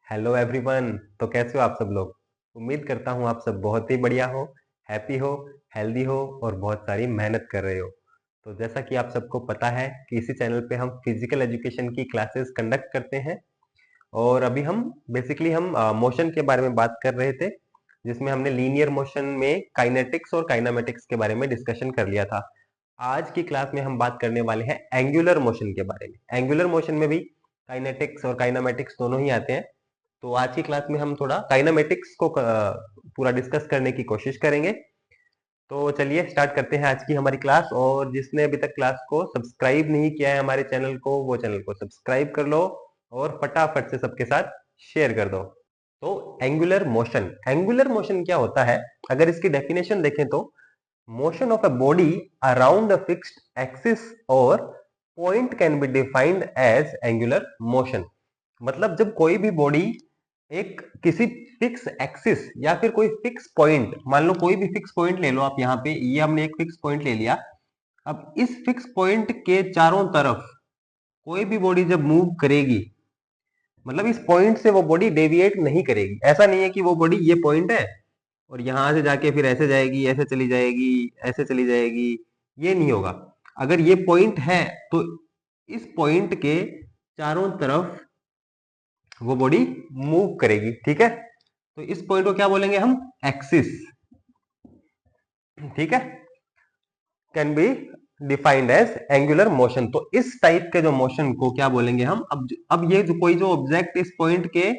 Hello everyone. तो कैसे हो आप सब लोग। उम्मीद करता हूँ आप सब बहुत ही बढ़िया हो, हैप्पी हो, हेल्दी हो और बहुत सारी मेहनत कर रहे हो। तो जैसा कि आप सबको पता है कि इसी चैनल पे हम फिजिकल एजुकेशन की क्लासेस कंडक्ट करते हैं और अभी हम बेसिकली हम मोशन के बारे में बात कर रहे थे, जिसमें हमने लीनियर मोशन में काइनेटिक्स और काइनामेटिक्स के बारे में डिस्कशन कर लिया था। आज की क्लास में हम बात करने वाले हैं एंगुलर मोशन के बारे में। एंगुलर मोशन में भी काइनेटिक्स और काइनामेटिक्स दोनों ही आते हैं। तो आज की क्लास में हम थोड़ा काइनामेटिक्स को पूरा डिस्कस करने की कोशिश करेंगे। तो चलिए स्टार्ट करते हैं आज की हमारी क्लास। और जिसने अभी तक क्लास को सब्सक्राइब नहीं किया है हमारे चैनल को, वो चैनल को सब्सक्राइब कर लो और फटाफट से सबके साथ शेयर कर दो। तो एंगुलर मोशन क्या होता है, अगर इसकी डेफिनेशन देखें तो motion of a body around a fixed axis और point can be defined as angular motion. मतलब जब कोई भी बॉडी एक किसी फिक्स एक्सिस या फिर कोई फिक्स पॉइंट, मान लो कोई भी फिक्स पॉइंट ले लो आप, यहाँ पे ये हमने एक फिक्स पॉइंट ले लिया। अब इस फिक्स पॉइंट के चारों तरफ कोई भी बॉडी जब मूव करेगी, मतलब इस पॉइंट से वो बॉडी डेविएट नहीं करेगी। ऐसा नहीं है कि वो बॉडी ये पॉइंट है और यहां से जाके फिर ऐसे जाएगी, ऐसे चली जाएगी, ऐसे चली जाएगी, ये नहीं होगा। अगर ये पॉइंट है तो इस पॉइंट के चारों तरफ वो बॉडी मूव करेगी। ठीक है, तो इस पॉइंट को क्या बोलेंगे हम, एक्सिस। ठीक है, can be defined as angular motion. तो इस टाइप के जो मोशन को क्या बोलेंगे हम। अब ये जो कोई जो ऑब्जेक्ट इस पॉइंट के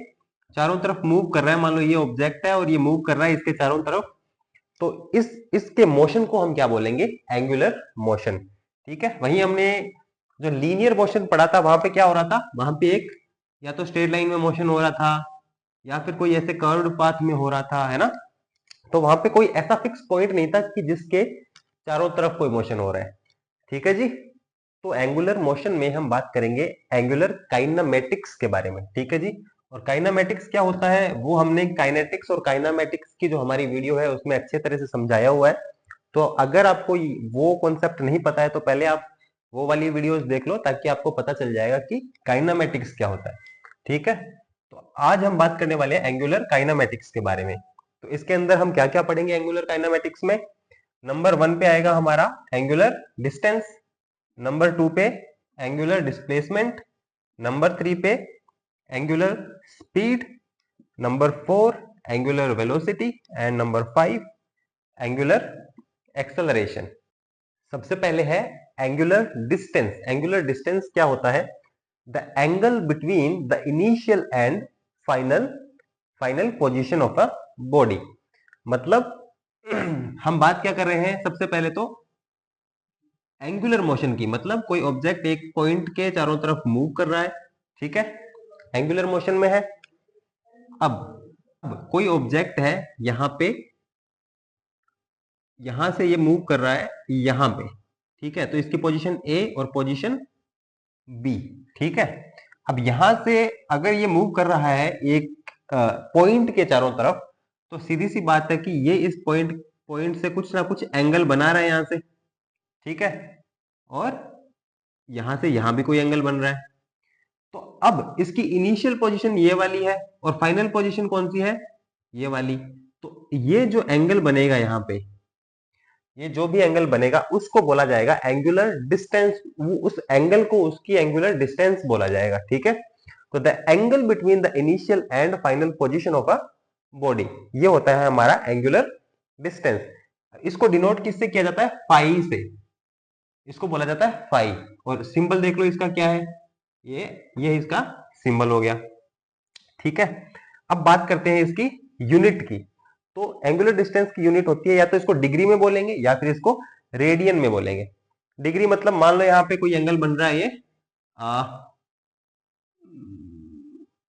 चारों तरफ मूव कर रहा है, मान लो ये ऑब्जेक्ट है और ये मूव कर रहा है इसके चारों तरफ, तो इसके मोशन को हम क्या बोलेंगे, एंगुलर मोशन। ठीक है, वहीं हमने जो लीनियर मोशन पढ़ा था वहां पे क्या हो रहा था, वहां पे एक या तो स्ट्रेट लाइन में मोशन हो रहा था या फिर कोई ऐसे कर्व्ड पाथ में हो रहा था, है ना। तो वहां पे कोई ऐसा फिक्स पॉइंट नहीं था कि जिसके चारों तरफ कोई मोशन हो रहा है। ठीक है जी। तो एंगुलर मोशन में हम बात करेंगे एंगुलर काइनामेटिक्स के बारे में। ठीक है जी। और काइनामेटिक्स क्या होता है वो हमने काइनेटिक्स और काइनामेटिक्स की जो हमारी वीडियो है उसमें अच्छे तरह से समझाया हुआ है। तो अगर आपको वो कॉन्सेप्ट नहीं पता है तो पहले आप वो वाली वीडियोस देख लो, ताकि आपको पता चल जाएगा कि काइनामेटिक्स क्या होता है। ठीक है, तो आज हम बात करने वाले हैं एंगुलर काइनामेटिक्स के बारे में। तो इसके अंदर हम क्या क्या पढ़ेंगे एंगुलर काइनामेटिक्स में। नंबर 1 पे आएगा हमारा एंगुलर डिस्टेंस, नंबर 2 पे एंगुलर डिस्प्लेसमेंट, नंबर 3 पे angular speed, number 4 angular velocity and number 5 angular acceleration. सबसे पहले है एंगुलर डिस्टेंस। एंगुलर डिस्टेंस क्या होता है, the angle between the initial and final final position of a body. मतलब हम बात क्या कर रहे हैं, सबसे पहले तो एंगुलर मोशन की, मतलब कोई ऑब्जेक्ट एक पॉइंट के चारों तरफ मूव कर रहा है। ठीक है, एंगुलर मोशन में है। अब कोई ऑब्जेक्ट है यहां पे, यहां से ये मूव कर रहा है यहां पे। ठीक है, तो इसकी पोजीशन ए और पोजीशन बी। ठीक है, अब यहां से अगर ये मूव कर रहा है एक पॉइंट के चारों तरफ, तो सीधी सी बात है कि ये इस पॉइंट पॉइंट से कुछ ना कुछ एंगल बना रहा है यहां से। ठीक है, और यहां से यहां भी कोई एंगल बन रहा है। तो अब इसकी इनिशियल पोजीशन ये वाली है और फाइनल पोजीशन कौन सी है, ये वाली। तो ये जो एंगल बनेगा यहाँ पे, ये जो भी एंगल बनेगा उसको बोला जाएगा एंगुलर डिस्टेंस। उस एंगल को उसकी एंगुलर डिस्टेंस बोला जाएगा। ठीक है, तो the angle between the initial and final position of a body, ये होता है हमारा एंगुलर डिस्टेंस। इसको डिनोट किससे किया जाता है, फाई से। इसको बोला जाता है फाई। और सिंबल देख लो इसका क्या है, ये इसका सिंबल हो गया। ठीक है, अब बात करते हैं इसकी यूनिट की। तो एंगुलर डिस्टेंस की यूनिट होती है, या तो इसको डिग्री में बोलेंगे या फिर इसको रेडियन में बोलेंगे। डिग्री मतलब मान लो यहाँ पे कोई एंगल बन रहा है, ये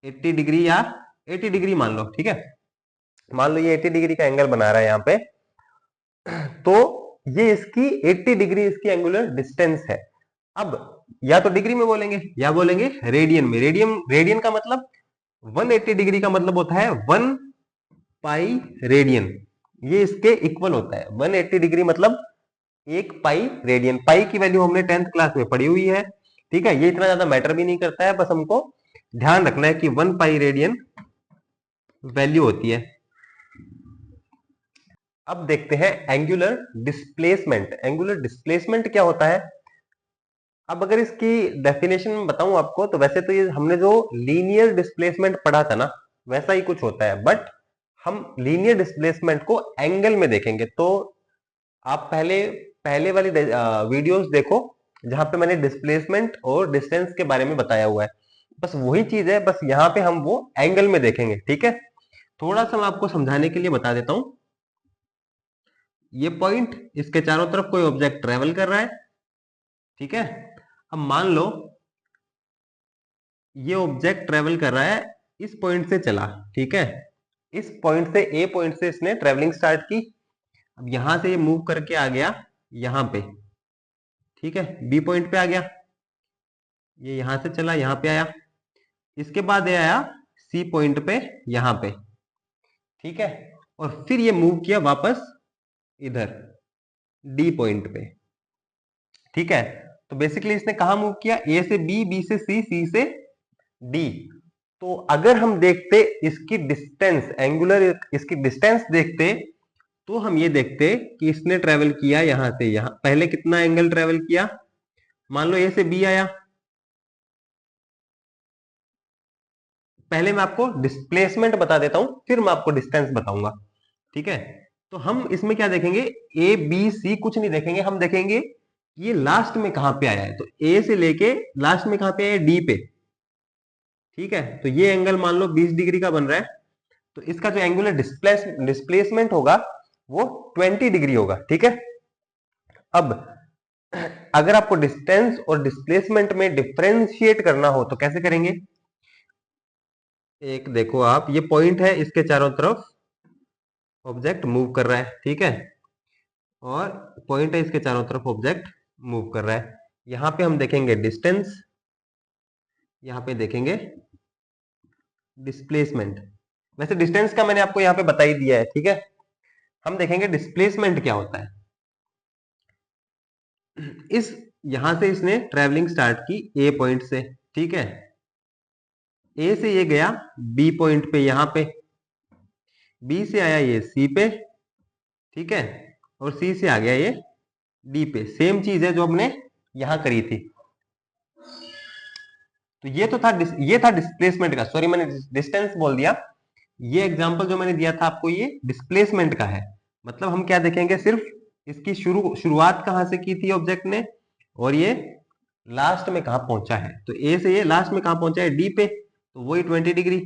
80 डिग्री या 80 डिग्री मान लो। ठीक है, मान लो ये 80 डिग्री का एंगल बना रहा है यहाँ पे, तो ये इसकी 80 डिग्री इसकी एंगुलर डिस्टेंस है। अब या तो डिग्री में बोलेंगे या बोलेंगे रेडियन में। रेडियन का मतलब 180 डिग्री का मतलब होता है 1 पाई रेडियन। ये इसके इक्वल होता है। 180 डिग्री मतलब 1 पाई रेडियन। पाई की वैल्यू हमने 10th क्लास में पढ़ी हुई है। ठीक है, ये इतना ज्यादा मैटर भी नहीं करता है, बस हमको ध्यान रखना है कि 1 पाई रेडियन वैल्यू होती है। अब देखते हैं एंगुलर डिस्प्लेसमेंट। एंगुलर डिस्प्लेसमेंट क्या होता है? अब अगर इसकी डेफिनेशन बताऊं आपको, तो वैसे तो ये हमने जो लीनियर डिस्प्लेसमेंट पढ़ा था ना, वैसा ही कुछ होता है, बट हम लीनियर डिस्प्लेसमेंट को एंगल में देखेंगे। तो आप पहले पहले वाली वीडियोस देखो, जहां पे मैंने डिस्प्लेसमेंट और डिस्टेंस के बारे में बताया हुआ है। बस वही चीज है, बस यहाँ पे हम वो एंगल में देखेंगे। ठीक है, थोड़ा सा मैं आपको समझाने के लिए बता देता हूं। ये पॉइंट, इसके चारों तरफ कोई ऑब्जेक्ट ट्रेवल कर रहा है। ठीक है, अब मान लो ये ऑब्जेक्ट ट्रेवल कर रहा है, इस पॉइंट से चला। ठीक है, इस पॉइंट से, ए पॉइंट से इसने ट्रेवलिंग स्टार्ट की। अब यहां से ये मूव करके आ गया यहां पे। ठीक है, बी पॉइंट पे आ गया, ये यहां से चला यहां पे आया। इसके बाद ये आया सी पॉइंट पे, यहां पे। ठीक है, और फिर ये मूव किया वापस इधर डी पॉइंट पे। ठीक है, तो बेसिकली इसने कहा मूव किया? ए से बी, बी से सी, सी से डी। तो अगर हम देखते इसकी डिस्टेंस, एंगुलर इसकी डिस्टेंस देखते, तो हम ये देखते कि इसने ट्रेवल किया यहां से यहां। पहले कितना एंगल ट्रेवल किया? मान लो ए से बी आया। पहले मैं आपको डिस्प्लेसमेंट बता देता हूं, फिर मैं आपको डिस्टेंस बताऊंगा। ठीक है, तो हम इसमें क्या देखेंगे? ए बी सी कुछ नहीं देखेंगे, हम देखेंगे ये लास्ट में कहां पे आया है। तो ए से लेके लास्ट में कहां पे आया है? डी पे। ठीक है, तो ये एंगल मान लो 20 डिग्री का बन रहा है। तो इसका जो एंगुलर डिस्प्लेसमेंट होगा वो 20 डिग्री होगा। ठीक है, अब अगर आपको डिस्टेंस और डिस्प्लेसमेंट में डिफरेंशिएट करना हो तो कैसे करेंगे? एक देखो आप, ये पॉइंट है, इसके चारों तरफ ऑब्जेक्ट मूव कर रहा है। ठीक है, और पॉइंट है, इसके चारों तरफ ऑब्जेक्ट मूव कर रहा है। यहां पे हम देखेंगे डिस्टेंस, यहां पे देखेंगे डिस्प्लेसमेंट। वैसे डिस्टेंस का मैंने आपको यहां पे बता ही दिया है। ठीक है, हम देखेंगे डिस्प्लेसमेंट क्या होता है। इस यहां से इसने ट्रेवलिंग स्टार्ट की ए पॉइंट से। ठीक है, ए से ये गया बी पॉइंट पे, यहां पे। बी से आया ये सी पे। ठीक है, और सी से आ गया ये डी पे। सेम चीज है जो हमने यहां करी थी। तो ये तो था, ये था डिस्प्लेसमेंट का। सॉरी, मैंने डिस्टेंस बोल दिया। ये एग्जांपल जो मैंने दिया था आपको, ये डिस्प्लेसमेंट का है। मतलब हम क्या देखेंगे? सिर्फ इसकी शुरुआत कहां से की थी ऑब्जेक्ट ने, और ये लास्ट में कहां पहुंचा है। तो ए से ये लास्ट में कहां पहुंचा है? डी पे, तो वही 20 डिग्री।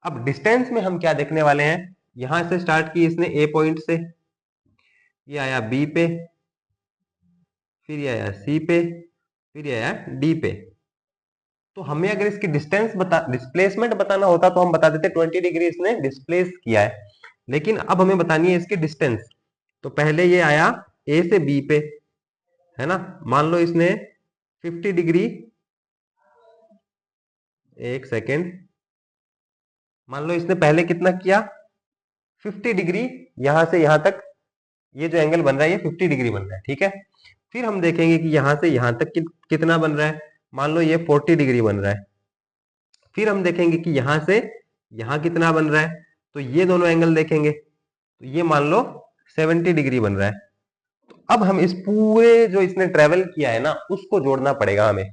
अब डिस्टेंस में हम क्या देखने वाले हैं? यहां से स्टार्ट की इसने ए पॉइंट से, ये आया बी पे, फिर ये आया सी पे, फिर ये आया डी पे। तो हमें अगर इसकी डिस्प्लेसमेंट बताना होता तो हम बता देते 20 डिग्री इसने डिस्प्लेस किया है। लेकिन अब हमें बतानी है इसकी डिस्टेंस। तो पहले ये आया ए से बी पे, है ना। मान लो इसने 50 डिग्री, एक सेकेंड, मान लो इसने पहले कितना किया? 50 डिग्री। यहां से यहां तक ये जो एंगल बन रहा है ये 50 डिग्री बन रहा है। ठीक है, फिर हम देखेंगे कि यहां से यहां तक कितना बन रहा है। मान लो ये 40 डिग्री बन रहा है। फिर हम देखेंगे कि यहां से यहां कितना बन रहा है। तो ये दोनों एंगल देखेंगे, तो ये मान लो 70 डिग्री बन रहा है। तो अब हम इस पूरे जो इसने ट्रेवल किया है ना, उसको जोड़ना पड़ेगा हमें।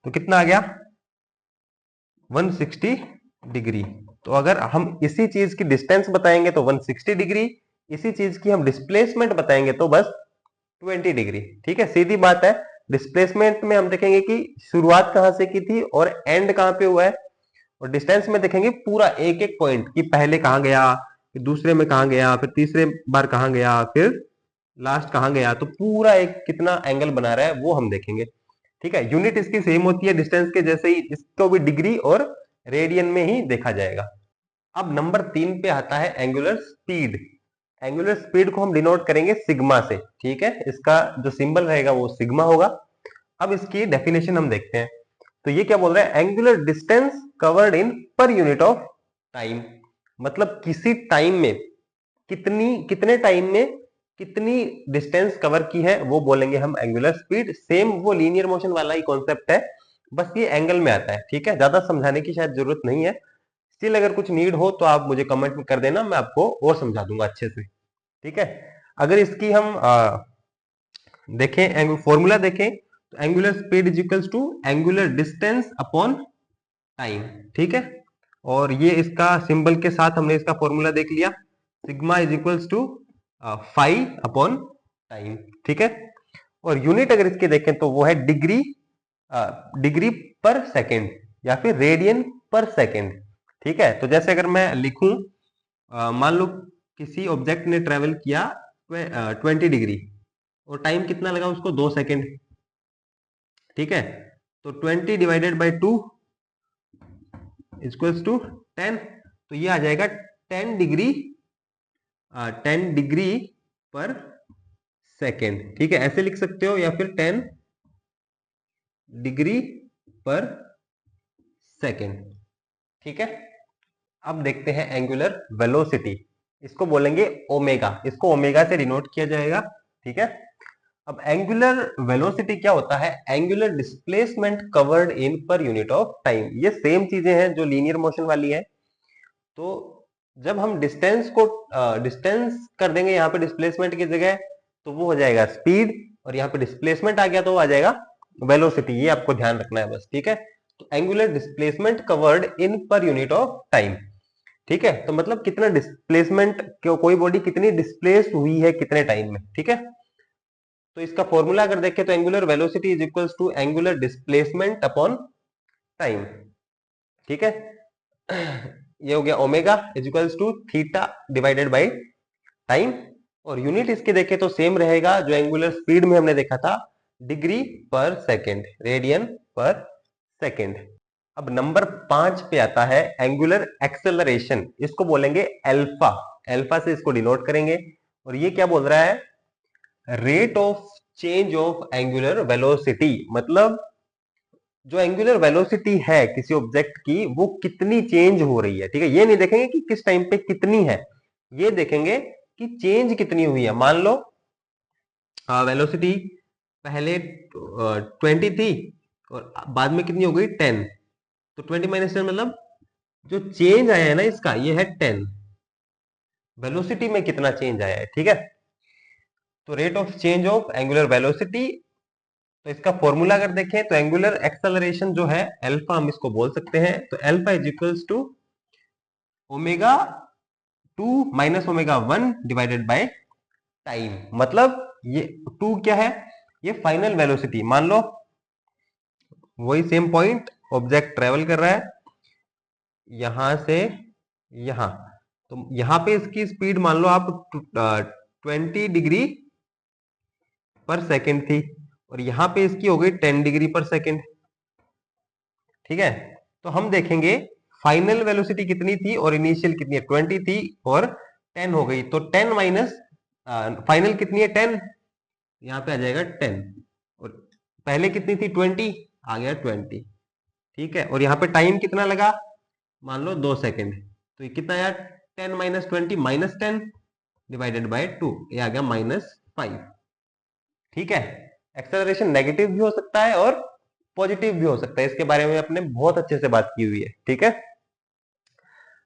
तो कितना आ गया? 160 डिग्री। तो अगर हम इसी चीज की डिस्टेंस बताएंगे तो 160 डिग्री, इसी चीज की हम डिस्प्लेसमेंट बताएंगे तो बस 20 डिग्री। ठीक है, सीधी बात है। डिस्प्लेसमेंट में हम देखेंगे कि शुरुआत कहां से की थी और एंड कहां पे हुआ है, और डिस्टेंस में देखेंगे पूरा एक एक पॉइंट कि पहले कहां गया, फिर दूसरे में कहां गया, फिर तीसरे बार कहां गया, फिर लास्ट कहां गया। तो पूरा एक कितना एंगल बना रहा है वो हम देखेंगे। ठीक है, यूनिट इसकी सेम होती है डिस्टेंस के जैसे ही, इसको भी डिग्री और रेडियन में ही देखा जाएगा। अब नंबर 3 पे आता है एंगुलर स्पीड। एंगुलर स्पीड को हम डिनोट करेंगे सिग्मा से। ठीक है, इसका जो सिंबल रहेगा वो सिग्मा होगा। अब इसकी डेफिनेशन हम देखते हैं। तो ये क्या बोल रहा है? Angular distance covered in per unit of time. मतलब किसी टाइम में कितने टाइम में कितनी डिस्टेंस कवर की है वो बोलेंगे हम एंगुलर स्पीड। सेम वो लीनियर मोशन वाला ही कॉन्सेप्ट है, बस ये एंगल में आता है। ठीक है, ज्यादा समझाने की शायद जरूरत नहीं है। स्टिल अगर कुछ नीड हो तो आप मुझे कमेंट में कर देना, मैं आपको और समझा दूंगा अच्छे से, ठीक है। अगर इसकी हम देखें, फॉर्मूला देखें, तो angular speed is equals to angular distance upon time, ठीक है। और ये इसका सिंबल के साथ हमने इसका फॉर्मूला देख लिया, sigma is equals to phi upon time, ठीक है। और यूनिट अगर इसके देखें तो वो है डिग्री, डिग्री पर सेकेंड या फिर रेडियन पर सेकेंड, ठीक है। तो जैसे अगर मैं लिखूं, मान लो किसी ऑब्जेक्ट ने ट्रेवल किया 20 डिग्री और टाइम कितना लगा उसको, 2 सेकेंड, ठीक है। तो 20 डिवाइडेड बाई 2 इक्वल्स टू 10, तो ये आ जाएगा 10 डिग्री, 10 डिग्री पर सेकेंड, ठीक है, ऐसे लिख सकते हो, या फिर 10 डिग्री पर सेकेंड, ठीक है। अब देखते हैं एंगुलर वेलोसिटी, इसको बोलेंगे ओमेगा, इसको ओमेगा से डिनोट किया जाएगा, ठीक है। अब एंगुलर वेलोसिटी क्या होता है, angular displacement covered in per unit of time. ये सेम चीजें हैं जो लीनियर मोशन वाली है। तो जब हम डिस्टेंस को डिस्टेंस कर देंगे यहाँ पे डिस्प्लेसमेंट की जगह, तो वो हो जाएगा स्पीड, और यहाँ पे डिस्प्लेसमेंट आ गया तो वो आ जाएगा वेलोसिटी, ये आपको ध्यान रखना है बस, ठीक है। तो angular displacement covered in per unit of time, ठीक है। तो मतलब कितना डिस्प्लेसमेंट, कोई बॉडी कितनी डिस्प्लेस हुई है कितने टाइम में, ठीक है। तो इसका फॉर्मूला अगर देखें तो angular velocity is equals to angular displacement upon time, ठीक है। ये हो गया omega is equals to theta divided by time, और यूनिट इसके देखें तो सेम रहेगा जो एंगुलर स्पीड में हमने देखा था, डिग्री पर सेकेंड, रेडियन पर सेकेंड। अब नंबर 5 पे आता है एंगुलर एक्सेलरेशन, इसको बोलेंगे अल्फा, अल्फा से इसको डिनोट करेंगे। और ये क्या बोल रहा है, rate of change of angular velocity, मतलब जो एंगुलर वेलोसिटी है किसी ऑब्जेक्ट की वो कितनी चेंज हो रही है, ठीक है। ये नहीं देखेंगे कि किस टाइम पे कितनी है, ये देखेंगे कि चेंज कितनी हुई है। मान लो वेलोसिटी पहले 20 थी और बाद में कितनी हो गई 10, तो 20 माइनस 10 मतलब जो चेंज आया है ना इसका, ये है 10, वेलोसिटी में कितना चेंज आया है, ठीक है। तो rate of change of angular velocity, तो इसका फॉर्मूला अगर देखें तो एंगुलर एक्सेलरेशन जो है अल्फा, हम इसको बोल सकते हैं, तो alpha is equals to omega 2 minus omega 1 divided by time. मतलब ये 2 क्या है, ये फाइनल वेलोसिटी, मान लो वही सेम पॉइंट ऑब्जेक्ट ट्रेवल कर रहा है यहां से यहां, तो यहां पे इसकी स्पीड मान लो आप 20 डिग्री पर सेकेंड थी, और यहां पे इसकी हो गई 10 डिग्री पर सेकेंड, ठीक है। तो हम देखेंगे फाइनल वेलोसिटी कितनी थी और इनिशियल कितनी है, 20 थी और 10 हो गई, तो 10 माइनस फाइनल कितनी है 10, यहाँ पे आ जाएगा 10, और पहले कितनी थी 20, आ गया 20, ठीक है। और यहाँ पे टाइम कितना लगा, मान लो 2 सेकेंड, तो ये कितना आया 10 माइनस 20 माइनस 10 डिवाइडेड बाय 2, ये आ गया -5, ठीक है। एक्सेलरेशन नेगेटिव भी हो सकता है और पॉजिटिव भी हो सकता है, इसके बारे में अपने बहुत अच्छे से बात की हुई है, ठीक है।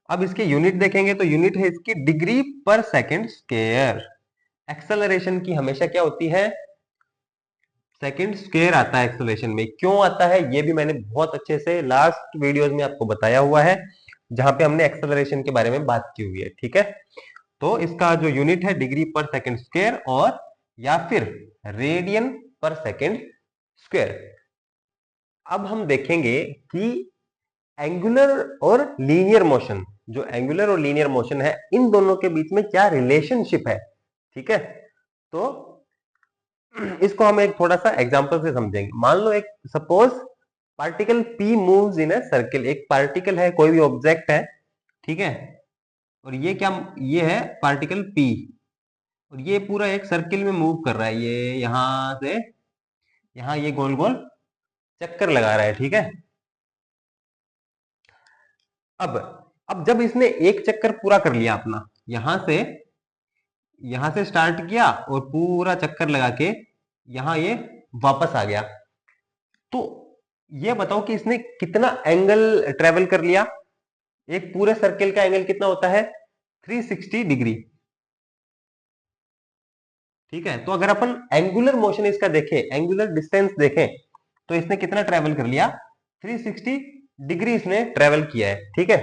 अब इसके यूनिट देखेंगे तो यूनिट है इसकी डिग्री पर सेकेंड स्क्वायर। एक्सेलरेशन की हमेशा क्या होती है, सेकेंड स्क्वायर आता है एक्सेलरेशन में, क्यों आता है ये भी मैंने बहुत अच्छे से लास्ट वीडियोस में आपको बताया हुआ है, जहां पे हमने एक्सेलरेशन के बारे में बात की हुई है, ठीक है। तो इसका जो यूनिट है डिग्री पर सेकेंड स्क्वायर, और या फिर रेडियन पर सेकेंड स्क्वायर। अब हम देखेंगे कि एंगुलर और लीनियर मोशन, जो एंगुलर और लीनियर मोशन है इन दोनों के बीच में क्या रिलेशनशिप है, ठीक है। तो इसको हम एक थोड़ा सा एग्जांपल से समझेंगे। मान लो एक suppose particle P moves in a circle, एक पार्टिकल है, कोई भी ऑब्जेक्ट है, ठीक है। और ये क्या, ये है पार्टिकल P, और ये पूरा एक सर्किल में मूव कर रहा है, ये यहां से यहां ये गोल गोल चक्कर लगा रहा है, ठीक है। अब जब इसने एक चक्कर पूरा कर लिया अपना, यहां से स्टार्ट किया और पूरा चक्कर लगा के यहां ये वापस आ गया, तो ये बताओ कि इसने कितना एंगल ट्रेवल कर लिया, एक पूरे सर्किल का एंगल कितना होता है 360 डिग्री। ठीक है, तो अगर अपन एंगुलर मोशन इसका देखें, एंगुलर डिस्टेंस देखें, तो इसने कितना ट्रेवल कर लिया 360 डिग्री इसने ट्रेवल किया है। ठीक है,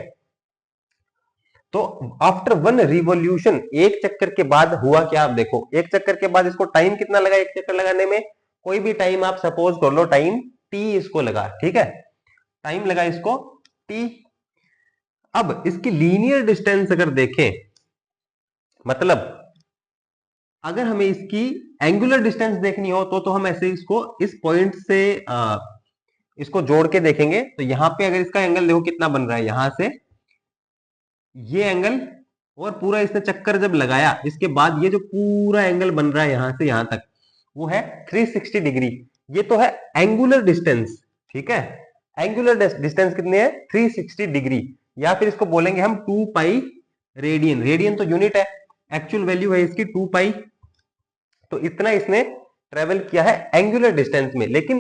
तो आफ्टर वन रिवॉल्यूशन, एक चक्कर के बाद हुआ क्या, आप देखो एक चक्कर के बाद इसको टाइम कितना लगा एक चक्कर लगाने में, कोई भी टाइम आप सपोज कर लो, टाइम टी इसको लगा। ठीक है, टाइम लगा इसको टी। अब इसकी लीनियर डिस्टेंस अगर देखें, मतलब अगर हमें इसकी एंगुलर डिस्टेंस देखनी हो तो हम ऐसे इसको इस पॉइंट से इसको जोड़ के देखेंगे। तो यहां पे अगर इसका एंगल देखो कितना बन रहा है, यहां से ये एंगल, और पूरा इसने चक्कर जब लगाया इसके बाद ये जो पूरा एंगल बन रहा है यहां से यहां तक, वो है 360 डिग्री। ये तो है एंगुलर डिस्टेंस। ठीक है, एंगुलर डिस्टेंस कितनी है 360 डिग्री, या फिर इसको बोलेंगे हम 2 पाई रेडियन। रेडियन तो यूनिट है, एक्चुअल वैल्यू है इसकी 2 पाई। तो इतना इसने ट्रेवल किया है एंगुलर डिस्टेंस में। लेकिन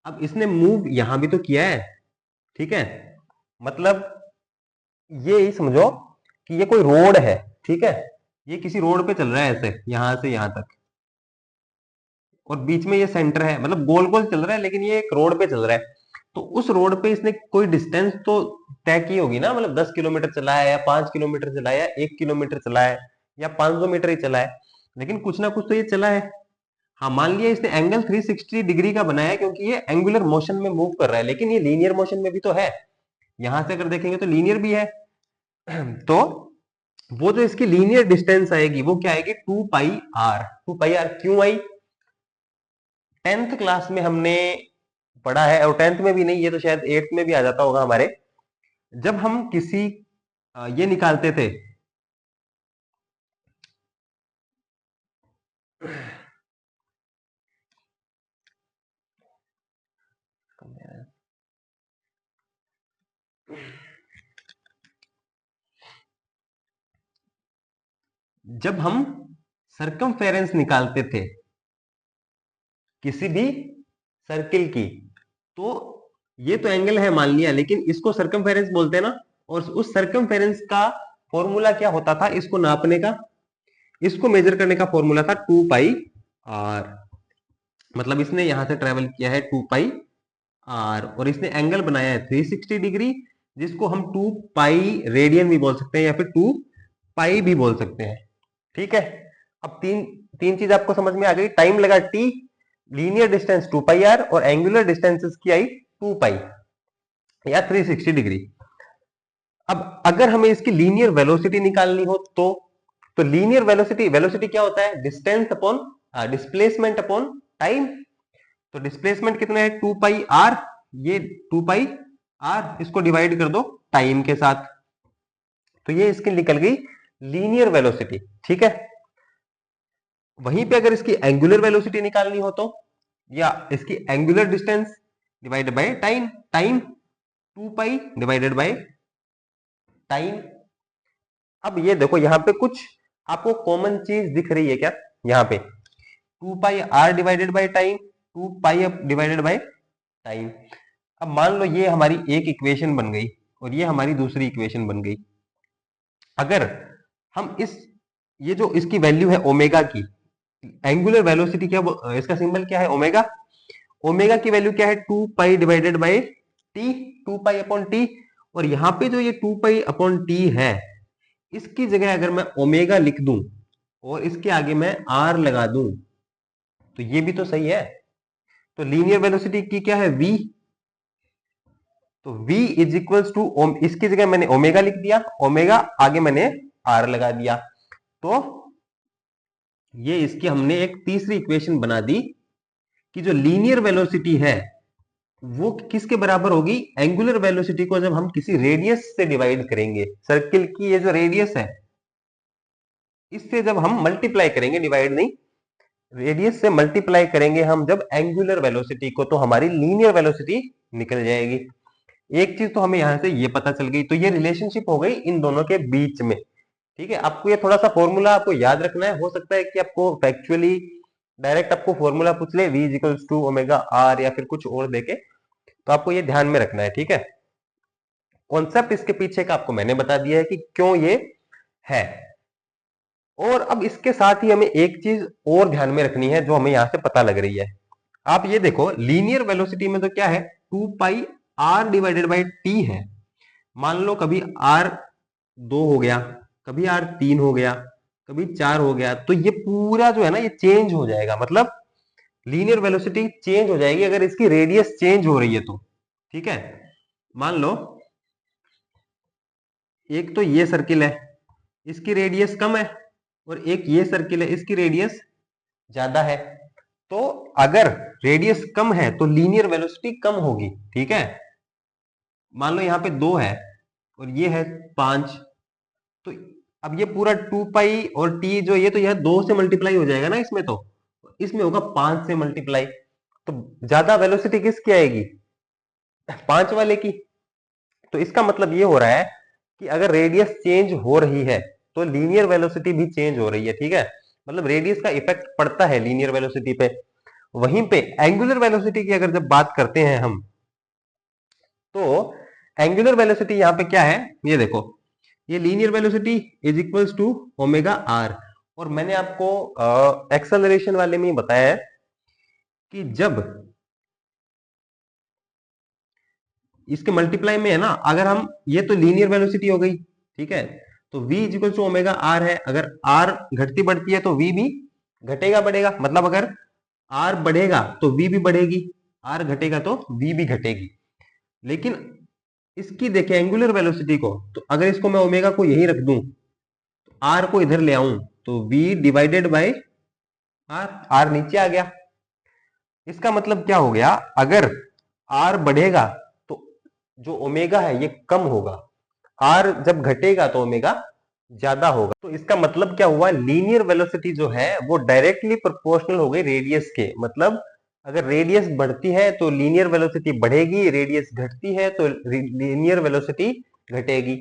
अब इसने मूव यहां भी तो किया है। ठीक है, मतलब ये ही समझो कि ये कोई रोड है। ठीक है, ये किसी रोड पे चल रहा है ऐसे यहां से यहां तक, और बीच में ये सेंटर है, मतलब गोल गोल चल रहा है, लेकिन ये एक रोड पे चल रहा है। तो उस रोड पे इसने कोई डिस्टेंस तो तय की होगी ना, मतलब 10 किलोमीटर चला है या 5 किलोमीटर चला है या 1 किलोमीटर चला है या 500 मीटर ही चला है, लेकिन कुछ ना कुछ तो ये चला है। हाँ, मान लिया इसने एंगल 360 डिग्री का बनाया है क्योंकि ये एंगुलर मोशन में मूव कर रहा है, लेकिन ये लीनियर मोशन में भी तो है। यहां से अगर देखेंगे तो लीनियर भी है। तो वो जो इसकी लीनियर डिस्टेंस आएगी वो क्या आएगी 2 पाई आर। 2 पाई आर क्यों आई, 10th क्लास में हमने पढ़ा है, और 10th में भी नहीं, ये तो शायद 8th में भी आ जाता होगा हमारे, जब हम किसी ये निकालते थे जब हम सरकमफेरेंस निकालते थे किसी भी सर्किल की, तो ये तो एंगल है मान लिया, लेकिन इसको सरकमफेरेंस बोलते हैं ना, और उस सरकमफेरेंस का फॉर्मूला क्या होता था इसको नापने का, इसको मेजर करने का फॉर्मूला था 2 पाई आर। मतलब इसने यहां से ट्रेवल किया है 2 पाई आर, और इसने एंगल बनाया है 360 डिग्री, जिसको हम 2 पाई रेडियन भी बोल सकते हैं या फिर 2 पाई भी बोल सकते हैं। ठीक है, अब तीन तीन चीज आपको समझ में आ गई। टाइम लगा T, linear distance 2 pi r, और एंगुलर डिस्टेंस की आई 2 पाई या 360 डिग्री। अब अगर हमें इसकी लीनियर वेलोसिटी निकालनी हो तो लीनियर वेलोसिटी, वेलोसिटी क्या होता है distance upon displacement upon time. तो डिस्प्लेसमेंट कितना है 2 पाई आर, ये 2 पाई आर, इसको डिवाइड कर दो टाइम के साथ, तो ये इसकी निकल गई लीनियर वेलोसिटी। ठीक है, वहीं पे अगर इसकी एंगुलर वेलोसिटी निकालनी हो तो, या इसकी angular distance divided by time, time 2 pi divided by time. अब ये देखो यहां पे कुछ आपको कॉमन चीज दिख रही है क्या, यहां पे 2 pi r divided by time, 2 pi divided by time. अब मान लो ये हमारी एक इक्वेशन बन गई और ये हमारी दूसरी इक्वेशन बन गई। अगर हम ये जो इसकी वैल्यू है ओमेगा की, एंगुलर वेलोसिटी क्या, इसका सिंबल क्या है ओमेगा, ओमेगा की वैल्यू क्या है 2 pi divided bye T, 2 pi upon T. और यहां पे जो ये 2 पाई अपॉन टी है, इसकी जगह अगर मैं ओमेगा लिख दूं और इसके आगे मैं आर लगा दूं, तो ये भी तो सही है। तो लीनियर वेलोसिटी की क्या है v, तो v इज इक्वल्स टू, इसकी जगह मैंने ओमेगा लिख दिया, ओमेगा आगे मैंने आर लगा दिया, तो ये इसकी हमने एक तीसरी इक्वेशन बना दी कि जो लीनियर वेलोसिटी है वो किसके बराबर होगी, एंगुलर वेलोसिटी को जब हम किसी रेडियस से डिवाइड करेंगे, सर्किल की ये जो रेडियस है इससे जब हम मल्टीप्लाई करेंगे, डिवाइड नहीं, रेडियस से मल्टीप्लाई करेंगे हम जब एंगुलर वेलोसिटी को, तो हमारी लीनियर वेलोसिटी निकल जाएगी। एक चीज तो हमें यहां से ये पता चल गई, तो ये रिलेशनशिप हो गई इन दोनों के बीच में। ठीक है, आपको ये थोड़ा सा फॉर्मूला आपको याद रखना है, हो सकता है कि आपको फैक्चुअली डायरेक्ट आपको फॉर्मूला पूछ ले v equals to omega r या फिर कुछ और देके, तो आपको ये ध्यान में रखना है। ठीक है, कॉन्सेप्ट इसके पीछे का आपको मैंने बता दिया है कि क्यों ये है। और अब इसके साथ ही हमें एक चीज और ध्यान में रखनी है जो हमें यहां से पता लग रही है। आप ये देखो, लीनियर वेलोसिटी में तो क्या है, 2 pi r divided by T है। मान लो कभी आर 2 हो गया, कभी आर 3 हो गया, कभी 4 हो गया, तो ये पूरा जो है ना ये चेंज हो जाएगा। मतलब लीनियर वेलोसिटी चेंज हो जाएगी अगर इसकी रेडियस चेंज हो रही है तो। ठीक है, मान लो एक तो ये सर्किल है, इसकी रेडियस कम है, और एक ये सर्किल है, इसकी रेडियस ज्यादा है। तो अगर रेडियस कम है तो लीनियर वेलोसिटी कम होगी। ठीक है, मान लो यहाँ पे 2 है और ये है 5, तो अब ये पूरा 2 पाई और टी जो ये तो यह 2 से मल्टीप्लाई हो जाएगा ना इसमें, तो इसमें होगा 5 से मल्टीप्लाई। तो ज्यादा वेलोसिटी किसकी आएगी, 5 वाले की। तो इसका मतलब ये हो रहा है कि अगर रेडियस चेंज हो रही है तो लीनियर वेलोसिटी भी चेंज हो रही है। ठीक है, मतलब रेडियस का इफेक्ट पड़ता है लीनियर वेलोसिटी पे। वहीं पे एंगुलर वेलोसिटी की अगर जब बात करते हैं हम, तो एंगुलर वेलोसिटी यहां पे क्या है, ये देखो, ये linear velocity is equals to omega r. और मैंने आपको एक्सेलरेशन वाले में ही बताया है कि जब इसके मल्टीप्लाई में है ना, अगर हम, ये तो लीनियर वेलोसिटी हो गई, ठीक है, तो v is equal to omega r है। अगर r घटती बढ़ती है तो v भी घटेगा बढ़ेगा। मतलब अगर r बढ़ेगा तो v भी बढ़ेगी, r घटेगा तो v भी घटेगी। लेकिन इसकी देखें एंगुलर वेलोसिटी को, तो अगर इसको मैं ओमेगा को यही रख दूं, तो r को इधर ले आऊं, तो v divided by r, r नीचे आ गया। इसका मतलब क्या हो गया, अगर r बढ़ेगा तो जो ओमेगा है ये कम होगा, r जब घटेगा तो ओमेगा ज्यादा होगा। तो इसका मतलब क्या हुआ, लीनियर वेलोसिटी जो है वो डायरेक्टली प्रोपोर्शनल हो गई रेडियस के। मतलब अगर रेडियस बढ़ती है तो लीनियर वेलोसिटी बढ़ेगी, रेडियस घटती है तो लीनियर वेलोसिटी घटेगी।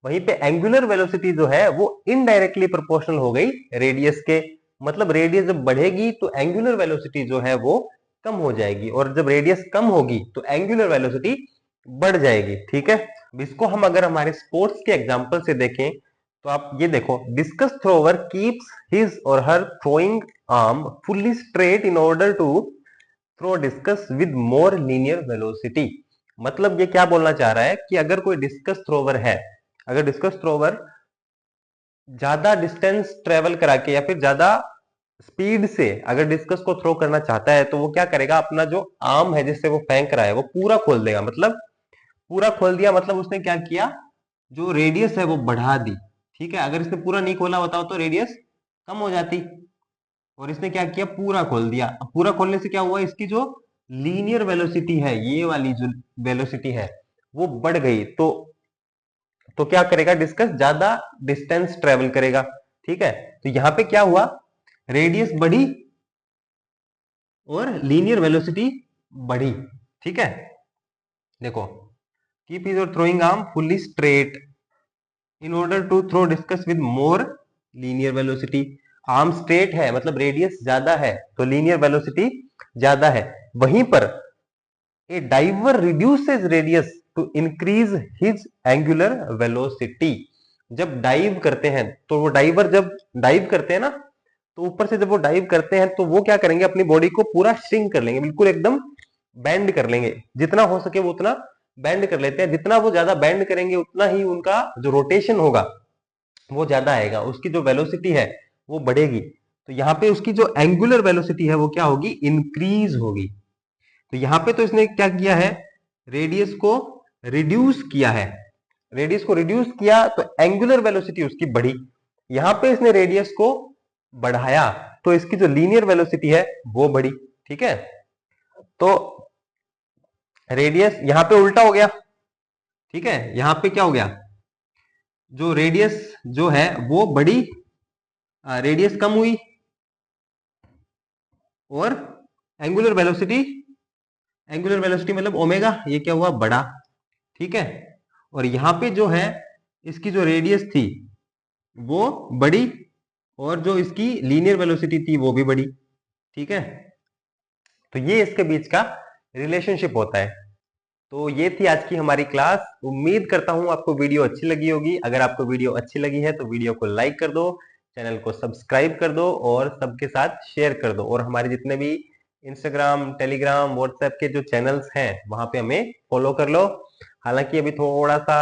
वहीं पे एंगुलर वेलोसिटी जो है वो इनडायरेक्टली प्रोपोर्शनल हो गई रेडियस के। मतलब रेडियस जब बढ़ेगी तो एंगुलर वेलोसिटी जो है वो कम हो जाएगी, और जब रेडियस कम होगी तो एंगुलर वेलोसिटी बढ़ जाएगी। ठीक है, इसको हम अगर हमारे स्पोर्ट्स के एग्जांपल से देखें तो आप ये देखो, discuss thrower keeps his or her throwing arm fully straight in order to throw discus with more linear velocity. मतलब ये क्या बोलना चाह रहा है कि अगर कोई डिस्कस थ्रोवर है, अगर डिस्कस थ्रोवर ज्यादा डिस्टेंस ट्रेवल करा के या फिर ज्यादा स्पीड से अगर डिस्कस को थ्रो करना चाहता है, तो वो क्या करेगा, अपना जो आर्म है जिससे वो फेंक रहा है वो पूरा खोल देगा। मतलब पूरा खोल दिया, मतलब उसने क्या किया, जो रेडियस है वो बढ़ा दी। ठीक है, अगर इसने पूरा नहीं खोला होता तो रेडियस कम हो जाती, और इसने क्या किया, पूरा खोल दिया। अब पूरा खोलने से क्या हुआ, इसकी जो लीनियर वेलोसिटी है, ये वाली जो वेलोसिटी है वो बढ़ गई। तो क्या करेगा, डिस्कस ज्यादा डिस्टेंस ट्रेवल करेगा। ठीक है, तो यहां पे क्या हुआ, रेडियस बढ़ी और लीनियर वेलोसिटी बढ़ी। ठीक है, देखो, कीप हिज और throwing arm fully straight in order to throw discus with more linear velocity. Arm straight है मतलब रेडियस ज्यादा है तो लीनियर वेलोसिटी ज्यादा है। वहीं पर a diver reduces radius to increase his angular velocity. जब डाइव करते हैं तो वो डाइवर जब डाइव करते हैं ना, तो ऊपर से जब वो डाइव करते हैं तो वो क्या करेंगे, अपनी बॉडी को पूरा श्रिंक कर लेंगे, बिल्कुल एकदम बेंड कर लेंगे। जितना हो सके वो उतना बेंड कर लेते हैं। जितना वो ज्यादा बेंड करेंगे उतना ही उनका जो रोटेशन होगा वो ज्यादा आएगा, उसकी जो वेलोसिटी है वो बढ़ेगी। तो यहाँ पे उसकी जो एंगुलर वेलोसिटी है वो क्या होगी, इंक्रीज होगी। तो यहाँ पे तो इसने क्या किया है, रेडियस को रिड्यूस किया है। रेडियस को रिड्यूस किया तो एंगुलर वेलोसिटी उसकी बढ़ी। यहां पे इसने रेडियस को बढ़ाया तो इसकी जो लीनियर वेलोसिटी है वो बढ़ी। ठीक है, तो रेडियस यहां पे उल्टा हो गया। ठीक है, यहां पे क्या हो गया, जो रेडियस जो है वो बढ़ी, रेडियस कम हुई, और एंगुलर वेलोसिटी, एंगुलर वेलोसिटी मतलब ओमेगा, ये क्या हुआ, बढ़ा। ठीक है, और यहां पे जो है इसकी जो रेडियस थी वो बढ़ी, और जो इसकी लीनियर वेलोसिटी थी वो भी बढ़ी। ठीक है, तो ये इसके बीच का रिलेशनशिप होता है। तो ये थी आज की हमारी क्लास। उम्मीद करता हूँ आपको वीडियो अच्छी लगी होगी। अगर आपको वीडियो अच्छी लगी है तो वीडियो को लाइक कर दो, चैनल को सब्सक्राइब कर दो और सबके साथ शेयर कर दो। और हमारे जितने भी इंस्टाग्राम, टेलीग्राम, व्हाट्सएप के जो चैनल्स हैं वहां पे हमें फॉलो कर लो। हालांकि अभी थोड़ा सा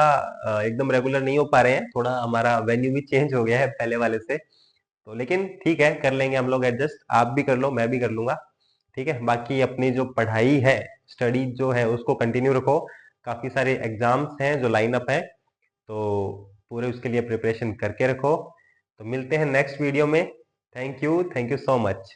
एकदम रेगुलर नहीं हो पा रहे हैं, थोड़ा हमारा वेन्यू भी चेंज हो गया है पहले वाले से, तो लेकिन ठीक है, कर लेंगे हम लोग एडजस्ट। आप भी कर लो, मैं भी कर लूंगा। ठीक है, बाकी अपनी जो पढ़ाई है, स्टडी जो है उसको कंटिन्यू रखो। काफी सारे एग्जाम्स हैं जो लाइन अप है, तो पूरे उसके लिए प्रिपरेशन करके रखो। तो मिलते हैं नेक्स्ट वीडियो में। Thank you so much.